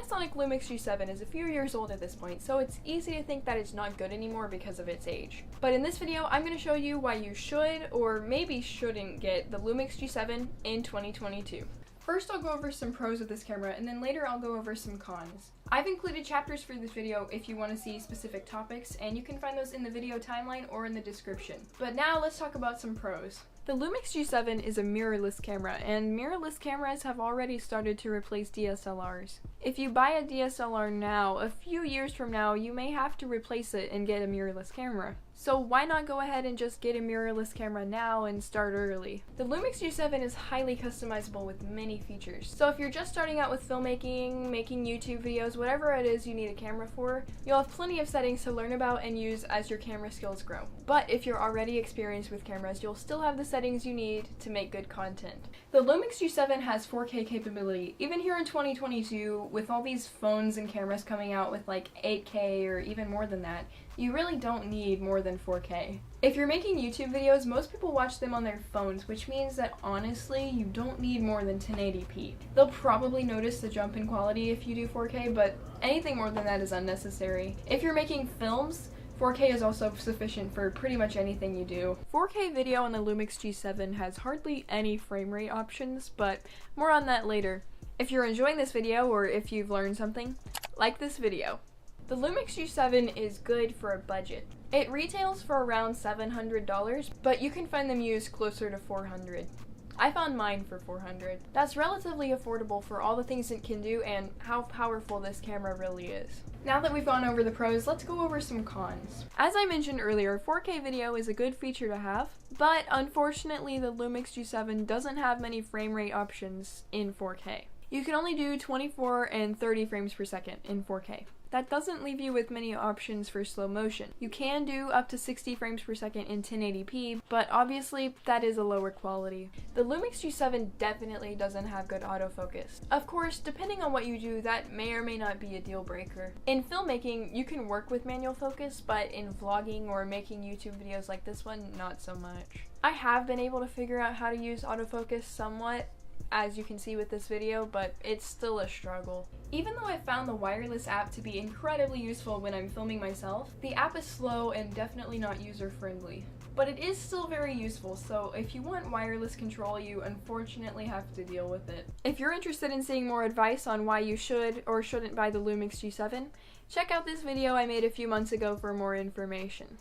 Panasonic Lumix G7 is a few years old at this point, so it's easy to think that it's not good anymore because of its age. But in this video, I'm going to show you why you should or maybe shouldn't get the Lumix G7 in 2022. First, I'll go over some pros of this camera, and then later I'll go over some cons. I've included chapters for this video if you want to see specific topics, and you can find those in the video timeline or in the description. But now let's talk about some pros. The Lumix G7 is a mirrorless camera, and mirrorless cameras have already started to replace DSLRs. If you buy a DSLR now, a few years from now, you may have to replace it and get a mirrorless camera. So why not go ahead and just get a mirrorless camera now and start early? The Lumix G7 is highly customizable with many features. So if you're just starting out with filmmaking, making YouTube videos, whatever it is you need a camera for, you'll have plenty of settings to learn about and use as your camera skills grow. But if you're already experienced with cameras, you'll still have the settings you need to make good content. The Lumix G7 has 4K capability. Even here in 2022, with all these phones and cameras coming out with like 8K or even more than that, you really don't need more than 4K. If you're making YouTube videos, most people watch them on their phones, which means that honestly, you don't need more than 1080p. They'll probably notice the jump in quality if you do 4K, but anything more than that is unnecessary. If you're making films, 4K is also sufficient for pretty much anything you do. 4K video on the Lumix G7 has hardly any frame rate options, but more on that later. If you're enjoying this video or if you've learned something, like this video. The Lumix G7 is good for a budget. It retails for around $700, but you can find them used closer to $400. I found mine for $400. That's relatively affordable for all the things it can do and how powerful this camera really is. Now that we've gone over the pros, let's go over some cons. As I mentioned earlier, 4K video is a good feature to have, but unfortunately the Lumix G7 doesn't have many frame rate options in 4K. You can only do 24 and 30 frames per second in 4K. That doesn't leave you with many options for slow motion. You can do up to 60 frames per second in 1080p, but obviously that is a lower quality. The Lumix G7 definitely doesn't have good autofocus. Of course, depending on what you do, that may or may not be a deal breaker. In filmmaking, you can work with manual focus, but in vlogging or making YouTube videos like this one, not so much. I have been able to figure out how to use autofocus somewhat, as you can see with this video, but it's still a struggle. Even though I found the wireless app to be incredibly useful when I'm filming myself, the app is slow and definitely not user-friendly. But it is still very useful, so if you want wireless control, you unfortunately have to deal with it. If you're interested in seeing more advice on why you should or shouldn't buy the Lumix G7, check out this video I made a few months ago for more information.